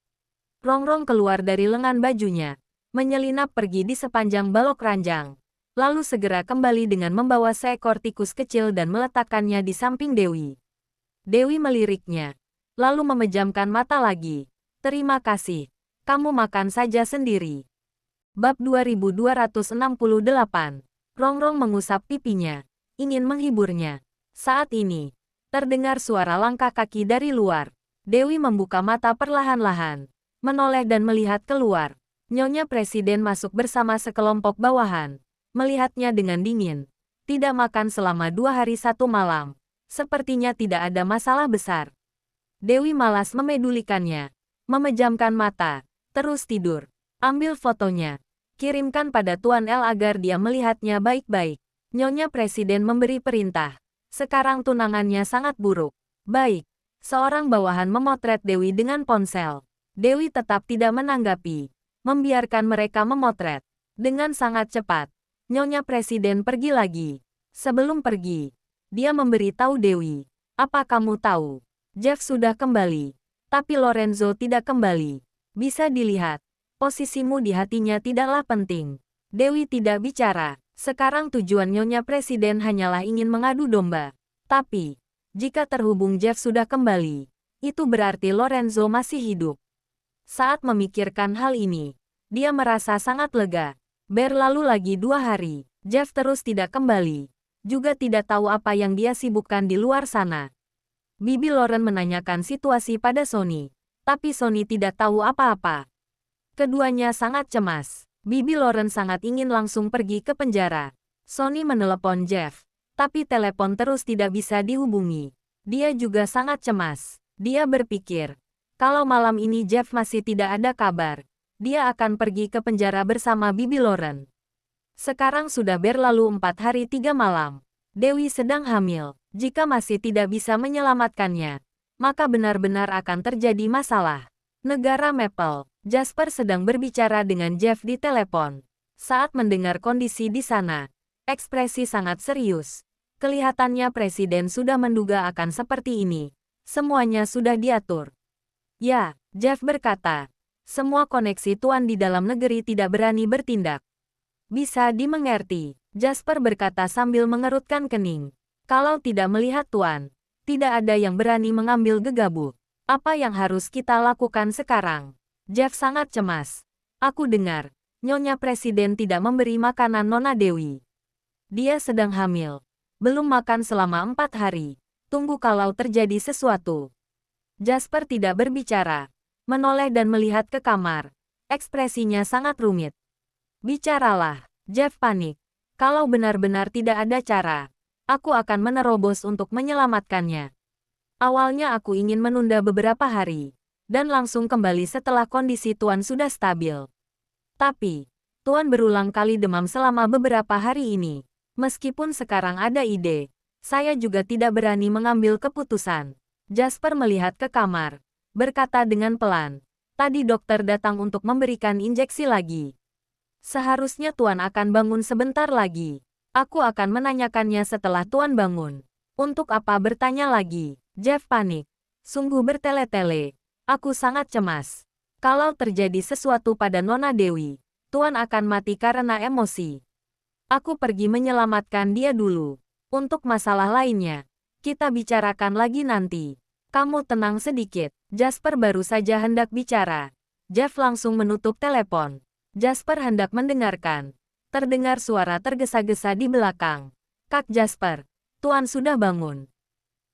Rongrong keluar dari lengan bajunya, menyelinap pergi di sepanjang balok ranjang. Lalu segera kembali dengan membawa seekor tikus kecil dan meletakkannya di samping Dewi. Dewi meliriknya, lalu memejamkan mata lagi. "Terima kasih. Kamu makan saja sendiri." Bab 2268. Rongrong mengusap pipinya, ingin menghiburnya. Saat ini, terdengar suara langkah kaki dari luar. Dewi membuka mata perlahan-lahan, menoleh dan melihat keluar. Nyonya Presiden masuk bersama sekelompok bawahan, melihatnya dengan dingin. Tidak makan selama 2 hari 1 malam. Sepertinya tidak ada masalah besar. Dewi malas memedulikannya, memejamkan mata, terus tidur. "Ambil fotonya. Kirimkan pada Tuan L agar dia melihatnya baik-baik." Nyonya Presiden memberi perintah. Sekarang tunangannya sangat buruk. "Baik." Seorang bawahan memotret Dewi dengan ponsel. Dewi tetap tidak menanggapi, membiarkan mereka memotret. Dengan sangat cepat, Nyonya Presiden pergi lagi. Sebelum pergi, dia memberitahu Dewi, "Apa kamu tahu? Jeff sudah kembali. Tapi Lorenzo tidak kembali. Bisa dilihat. Posisimu di hatinya tidaklah penting." Dewi tidak bicara. Sekarang tujuan Nyonya Presiden hanyalah ingin mengadu domba. Tapi, jika terhubung Jeff sudah kembali, itu berarti Lorenzo masih hidup. Saat memikirkan hal ini, dia merasa sangat lega. Berlalu lagi 2 hari, Jeff terus tidak kembali. Juga tidak tahu apa yang dia sibukkan di luar sana. Bibi Lauren menanyakan situasi pada Sonny, tapi Sonny tidak tahu apa-apa. Keduanya sangat cemas. Bibi Lauren sangat ingin langsung pergi ke penjara. Sonny menelepon Jeff, tapi telepon terus tidak bisa dihubungi. Dia juga sangat cemas. Dia berpikir, kalau malam ini Jeff masih tidak ada kabar, dia akan pergi ke penjara bersama Bibi Lauren. Sekarang sudah berlalu 4 hari 3 malam. Dewi sedang hamil. Jika masih tidak bisa menyelamatkannya, maka benar-benar akan terjadi masalah. Negara Maple. Jasper sedang berbicara dengan Jeff di telepon. Saat mendengar kondisi di sana, ekspresi sangat serius. Kelihatannya Presiden sudah menduga akan seperti ini. Semuanya sudah diatur. Ya, Jeff berkata. Semua koneksi Tuan di dalam negeri tidak berani bertindak. Bisa dimengerti, Jasper berkata sambil mengerutkan kening. Kalau tidak melihat Tuan, tidak ada yang berani mengambil gegabah. Apa yang harus kita lakukan sekarang? Jeff sangat cemas. Aku dengar, Nyonya Presiden tidak memberi makanan Nona Dewi. Dia sedang hamil. Belum makan selama 4 hari. Tunggu kalau terjadi sesuatu. Jasper tidak berbicara. Menoleh dan melihat ke kamar. Ekspresinya sangat rumit. Bicaralah, Jeff panik. Kalau benar-benar tidak ada cara, aku akan menerobos untuk menyelamatkannya. Awalnya aku ingin menunda beberapa hari, dan langsung kembali setelah kondisi Tuan sudah stabil. Tapi, Tuan berulang kali demam selama beberapa hari ini. Meskipun sekarang ada ide, saya juga tidak berani mengambil keputusan. Jasper melihat ke kamar, berkata dengan pelan, tadi dokter datang untuk memberikan injeksi lagi. Seharusnya Tuan akan bangun sebentar lagi. Aku akan menanyakannya setelah Tuan bangun. Untuk apa bertanya lagi? Jeff panik. Sungguh bertele-tele. Aku sangat cemas. Kalau terjadi sesuatu pada Nona Dewi, Tuan akan mati karena emosi. Aku pergi menyelamatkan dia dulu. Untuk masalah lainnya, kita bicarakan lagi nanti. Kamu tenang sedikit. Jasper baru saja hendak bicara. Jeff langsung menutup telepon. Jasper hendak mendengarkan. Terdengar suara tergesa-gesa di belakang. Kak Jasper, Tuan sudah bangun.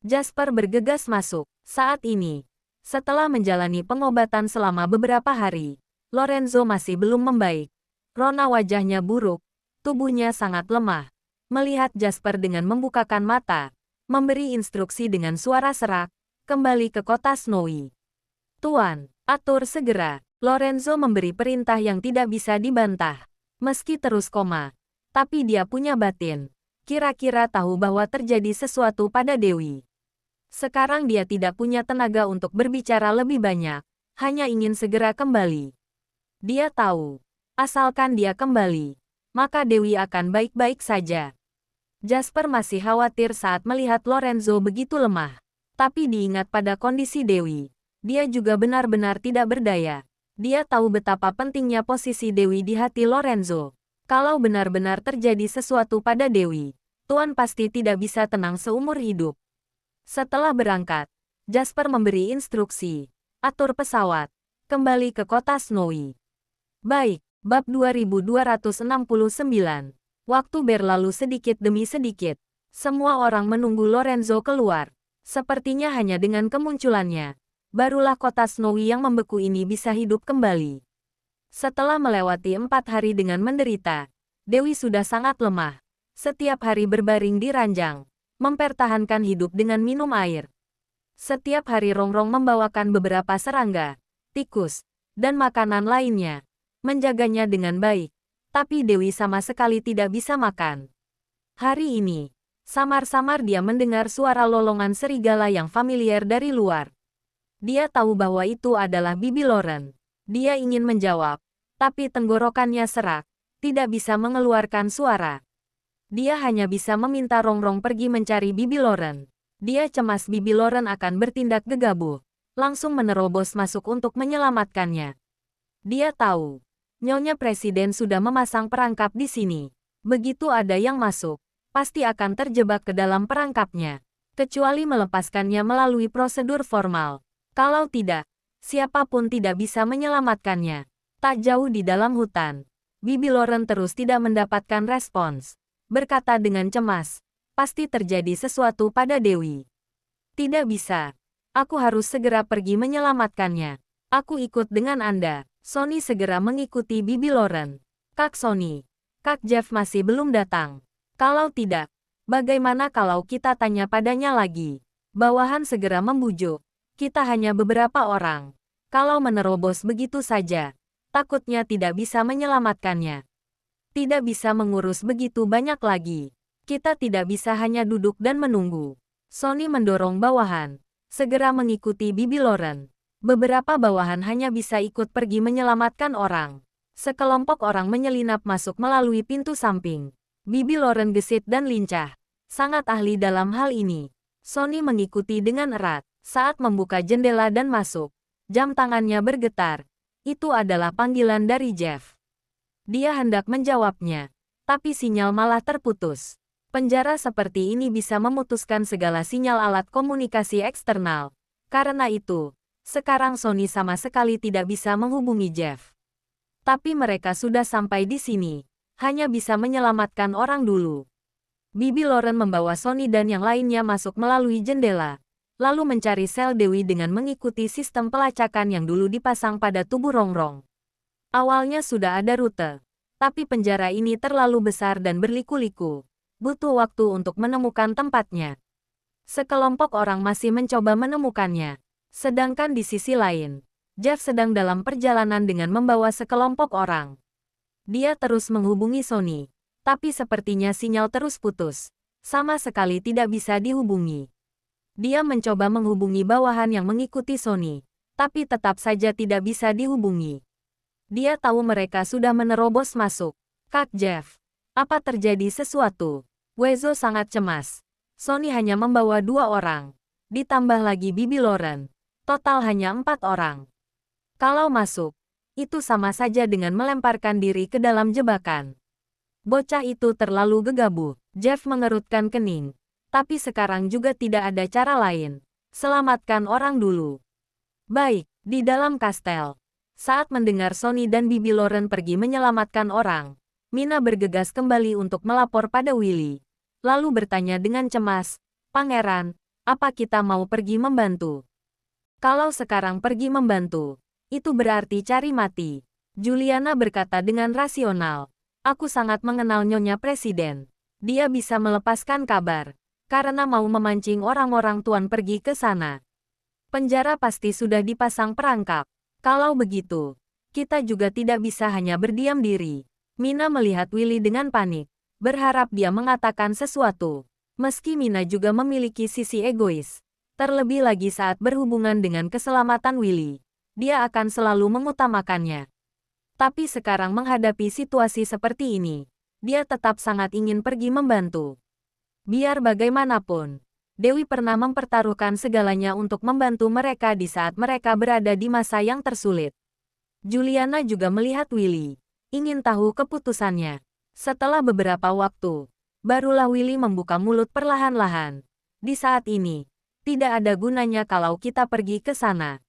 Jasper bergegas masuk. Saat ini, setelah menjalani pengobatan selama beberapa hari, Lorenzo masih belum membaik. Rona wajahnya buruk. Tubuhnya sangat lemah. Melihat Jasper dengan membukakan mata, memberi instruksi dengan suara serak, kembali ke kota Snowy. Tuan, atur segera. Lorenzo memberi perintah yang tidak bisa dibantah. Meski terus koma, tapi dia punya batin. Kira-kira tahu bahwa terjadi sesuatu pada Dewi. Sekarang dia tidak punya tenaga untuk berbicara lebih banyak, hanya ingin segera kembali. Dia tahu, asalkan dia kembali, maka Dewi akan baik-baik saja. Jasper masih khawatir saat melihat Lorenzo begitu lemah. Tapi diingat pada kondisi Dewi, dia juga benar-benar tidak berdaya. Dia tahu betapa pentingnya posisi Dewi di hati Lorenzo. Kalau benar-benar terjadi sesuatu pada Dewi, Tuan pasti tidak bisa tenang seumur hidup. Setelah berangkat, Jasper memberi instruksi, atur pesawat, kembali ke kota Snowy. Baik. Bab 2269. Waktu berlalu sedikit demi sedikit. Semua orang menunggu Lorenzo keluar. Sepertinya hanya dengan kemunculannya, barulah kota Snowy yang membeku ini bisa hidup kembali. Setelah melewati 4 hari dengan menderita, Dewi sudah sangat lemah. Setiap hari berbaring di ranjang, mempertahankan hidup dengan minum air. Setiap hari Rongrong membawakan beberapa serangga, tikus, dan makanan lainnya. Menjaganya dengan baik, tapi Dewi sama sekali tidak bisa makan. Hari ini, samar-samar dia mendengar suara lolongan serigala yang familiar dari luar. Dia tahu bahwa itu adalah Bibi Loren. Dia ingin menjawab, tapi tenggorokannya serak, tidak bisa mengeluarkan suara. Dia hanya bisa meminta Rongrong pergi mencari Bibi Loren. Dia cemas Bibi Loren akan bertindak gegabah, langsung menerobos masuk untuk menyelamatkannya. Dia tahu, Nyonya Presiden sudah memasang perangkap di sini. Begitu ada yang masuk, pasti akan terjebak ke dalam perangkapnya. Kecuali melepaskannya melalui prosedur formal. Kalau tidak, siapapun tidak bisa menyelamatkannya. Tak jauh di dalam hutan, Bibi Loren terus tidak mendapatkan respons. Berkata dengan cemas, pasti terjadi sesuatu pada Dewi. Tidak bisa. Aku harus segera pergi menyelamatkannya. Aku ikut dengan Anda. Sonny segera mengikuti Bibi Loren. Kak Sonny, Kak Jeff masih belum datang. Kalau tidak, bagaimana kalau kita tanya padanya lagi? Bawahan segera membujuk. Kita hanya beberapa orang. Kalau menerobos begitu saja, takutnya tidak bisa menyelamatkannya. Tidak bisa mengurus begitu banyak lagi. Kita tidak bisa hanya duduk dan menunggu. Sonny mendorong bawahan, segera mengikuti Bibi Loren. Beberapa bawahan hanya bisa ikut pergi menyelamatkan orang. Sekelompok orang menyelinap masuk melalui pintu samping. Bibi Loren gesit dan lincah. sangat ahli dalam hal ini. Sonny mengikuti dengan erat. Saat membuka jendela dan masuk, jam tangannya bergetar. Itu adalah panggilan dari Jeff. Dia hendak menjawabnya, tapi sinyal malah terputus. Penjara seperti ini bisa memutuskan segala sinyal alat komunikasi eksternal. Karena itu, sekarang Sonny sama sekali tidak bisa menghubungi Jeff. Tapi mereka sudah sampai di sini. Hanya bisa menyelamatkan orang dulu. Bibi Lauren membawa Sonny dan yang lainnya masuk melalui jendela, lalu mencari sel Dewi dengan mengikuti sistem pelacakan yang dulu dipasang pada tubuh Rongrong. Awalnya sudah ada rute, tapi penjara ini terlalu besar dan berliku-liku. Butuh waktu untuk menemukan tempatnya. Sekelompok orang masih mencoba menemukannya. Sedangkan di sisi lain, Jeff sedang dalam perjalanan dengan membawa sekelompok orang. Dia terus menghubungi Sonny, tapi sepertinya sinyal terus putus. Sama sekali tidak bisa dihubungi. Dia mencoba menghubungi bawahan yang mengikuti Sonny, tapi tetap saja tidak bisa dihubungi. Dia tahu mereka sudah menerobos masuk. Kak Jeff, apa terjadi sesuatu? Wezo sangat cemas. Sonny hanya membawa 2 orang. Ditambah lagi Bibi Lauren. Total hanya 4 orang. Kalau masuk, itu sama saja dengan melemparkan diri ke dalam jebakan. Bocah itu terlalu gegabah. Jeff mengerutkan kening. Tapi sekarang juga tidak ada cara lain. Selamatkan orang dulu. Baik, di dalam kastel. Saat mendengar Sonny dan Bibi Lauren pergi menyelamatkan orang, Mina bergegas kembali untuk melapor pada Willy. Lalu bertanya dengan cemas, "Pangeran, apa kita mau pergi membantu?" "Kalau sekarang pergi membantu, itu berarti cari mati." Juliana berkata dengan rasional. "Aku sangat mengenal Nyonya Presiden. Dia bisa melepaskan kabar, karena mau memancing orang-orang tuan pergi ke sana. Penjara pasti sudah dipasang perangkap. Kalau begitu, kita juga tidak bisa hanya berdiam diri." Mina melihat Willy dengan panik, berharap dia mengatakan sesuatu. Meski Mina juga memiliki sisi egois, terlebih lagi saat berhubungan dengan keselamatan Willy, dia akan selalu mengutamakannya. Tapi sekarang menghadapi situasi seperti ini, dia tetap sangat ingin pergi membantu. Biar bagaimanapun, Dewi pernah mempertaruhkan segalanya untuk membantu mereka di saat mereka berada di masa yang tersulit. Juliana juga melihat Willy, ingin tahu keputusannya. Setelah beberapa waktu, barulah Willy membuka mulut perlahan-lahan. "Di saat ini, tidak ada gunanya kalau kita pergi ke sana."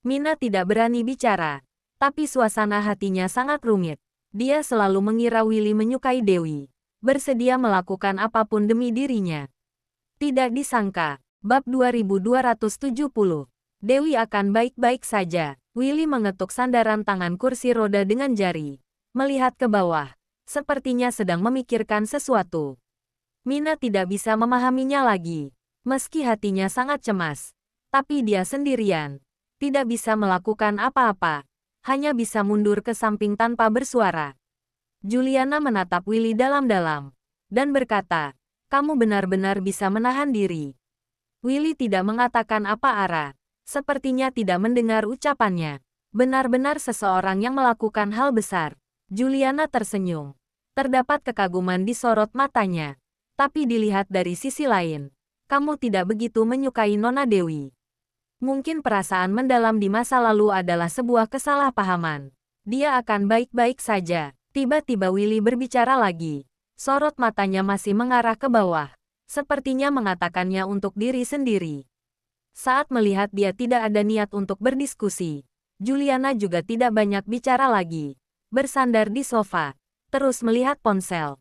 Mina tidak berani bicara, tapi suasana hatinya sangat rumit. Dia selalu mengira Willy menyukai Dewi, bersedia melakukan apapun demi dirinya. Tidak disangka, bab 2270. Dewi akan baik-baik saja. Willy mengetuk sandaran tangan kursi roda dengan jari, melihat ke bawah, sepertinya sedang memikirkan sesuatu. Mina tidak bisa memahaminya lagi. Meski hatinya sangat cemas, tapi dia sendirian, tidak bisa melakukan apa-apa, hanya bisa mundur ke samping tanpa bersuara. Juliana menatap Willy dalam-dalam, dan berkata, "Kamu benar-benar bisa menahan diri." Willy tidak mengatakan apa arah, sepertinya tidak mendengar ucapannya. Benar-benar seseorang yang melakukan hal besar. Juliana tersenyum. Terdapat kekaguman di sorot matanya. Tapi dilihat dari sisi lain, kamu tidak begitu menyukai Nona Dewi. Mungkin perasaan mendalam di masa lalu adalah sebuah kesalahpahaman. Dia akan baik-baik saja. Tiba-tiba Willy berbicara lagi. Sorot matanya masih mengarah ke bawah. Sepertinya mengatakannya untuk diri sendiri. Saat melihat dia tidak ada niat untuk berdiskusi, Juliana juga tidak banyak bicara lagi. Bersandar di sofa, terus melihat ponsel.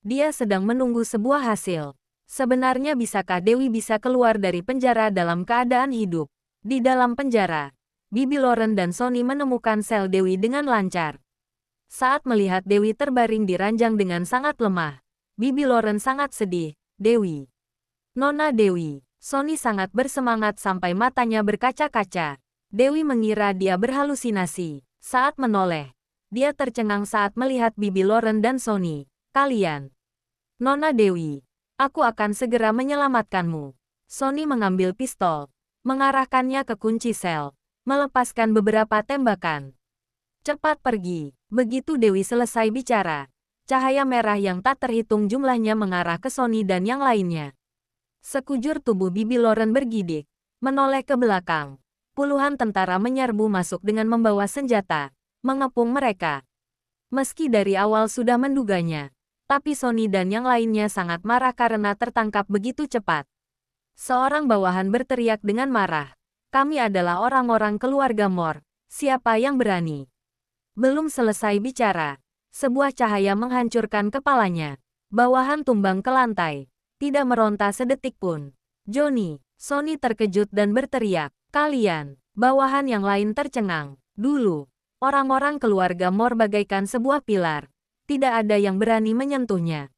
Dia sedang menunggu sebuah hasil. Sebenarnya bisakah Dewi bisa keluar dari penjara dalam keadaan hidup? Di dalam penjara, Bibi Lauren dan Sonny menemukan sel Dewi dengan lancar. Saat melihat Dewi terbaring di ranjang dengan sangat lemah, Bibi Lauren sangat sedih. "Dewi. Nona Dewi." Sonny sangat bersemangat sampai matanya berkaca-kaca. Dewi mengira dia berhalusinasi. Saat menoleh, dia tercengang saat melihat Bibi Lauren dan Sonny. "Kalian." "Nona Dewi, aku akan segera menyelamatkanmu." Sonny mengambil pistol, mengarahkannya ke kunci sel, melepaskan beberapa tembakan. "Cepat pergi." Begitu Dewi selesai bicara, Cahaya merah yang tak terhitung jumlahnya mengarah ke Sonny dan yang lainnya. Sekujur tubuh Bibi Lauren bergidik, menoleh ke belakang. Puluhan tentara menyerbu masuk dengan membawa senjata, mengepung mereka. Meski dari awal sudah menduganya, tapi Sonny dan yang lainnya sangat marah karena tertangkap begitu cepat. Seorang bawahan berteriak dengan marah. Kami adalah orang-orang keluarga Moore. Siapa yang berani? Belum selesai bicara, sebuah cahaya menghancurkan kepalanya. Bawahan tumbang ke lantai, tidak meronta sedetik pun. Johnny, Sonny terkejut dan berteriak, kalian, bawahan yang lain tercengang. Dulu, orang-orang keluarga Moore bagaikan sebuah pilar. Tidak ada yang berani menyentuhnya.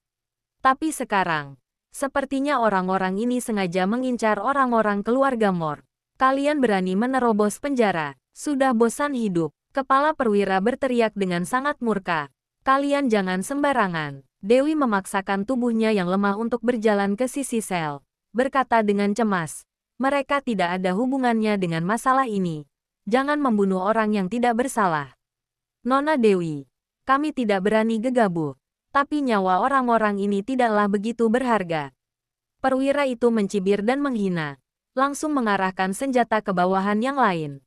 Tapi sekarang, sepertinya orang-orang ini sengaja mengincar orang-orang keluarga Moore. Kalian berani menerobos penjara. Sudah bosan hidup. Kepala perwira berteriak dengan sangat murka. Kalian jangan sembarangan. Dewi memaksakan tubuhnya yang lemah untuk berjalan ke sisi sel. Berkata dengan cemas. Mereka tidak ada hubungannya dengan masalah ini. Jangan membunuh orang yang tidak bersalah. Nona Dewi, kami tidak berani gegabah. Tapi nyawa orang-orang ini tidaklah begitu berharga. Perwira itu mencibir dan menghina. Langsung mengarahkan senjata ke bawahan yang lain.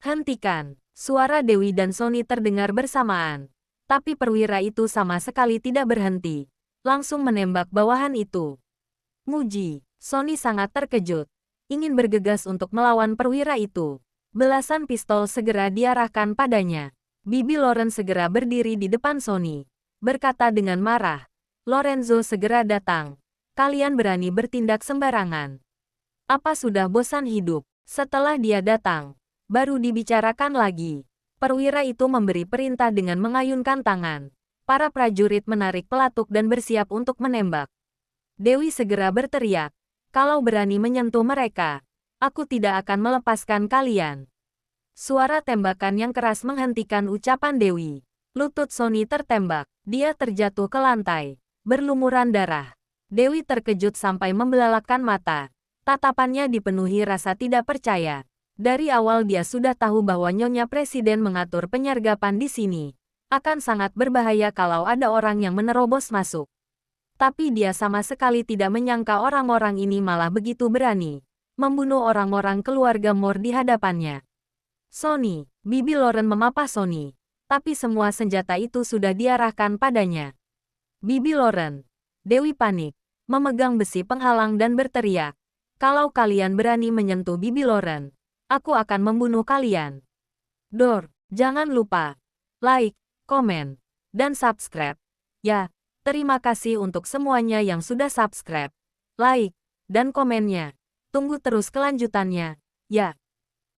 Hentikan! Suara Dewi dan Sonny terdengar bersamaan. Tapi perwira itu sama sekali tidak berhenti. Langsung menembak bawahan itu. Muji, Sonny sangat terkejut. Ingin bergegas untuk melawan perwira itu. Belasan pistol segera diarahkan padanya. Bibi Lauren segera berdiri di depan Sonny. Berkata dengan marah. Lorenzo segera datang. Kalian berani bertindak sembarangan. Apa sudah bosan hidup? Setelah dia datang, baru dibicarakan lagi. Perwira itu memberi perintah dengan mengayunkan tangan. Para prajurit menarik pelatuk dan bersiap untuk menembak. Dewi segera berteriak, kalau berani menyentuh mereka, aku tidak akan melepaskan kalian. Suara tembakan yang keras menghentikan ucapan Dewi. Lutut Sonny tertembak, dia terjatuh ke lantai, berlumuran darah. Dewi terkejut sampai membelalakkan mata. Tatapannya dipenuhi rasa tidak percaya. Dari awal dia sudah tahu bahwa Nyonya Presiden mengatur penyergapan di sini. Akan sangat berbahaya kalau ada orang yang menerobos masuk. Tapi dia sama sekali tidak menyangka orang-orang ini malah begitu berani. Membunuh orang-orang keluarga Moore di hadapannya. Sonny, Bibi Lauren memapah Sonny. Tapi semua senjata itu sudah diarahkan padanya. Bibi Lauren. Dewi panik. Memegang besi penghalang dan berteriak. Kalau kalian berani menyentuh Bibi Lauren, aku akan membunuh kalian. Jangan lupa like, komen, dan subscribe. Ya, terima kasih untuk semuanya yang sudah subscribe, like, dan komennya. Tunggu terus kelanjutannya. Ya.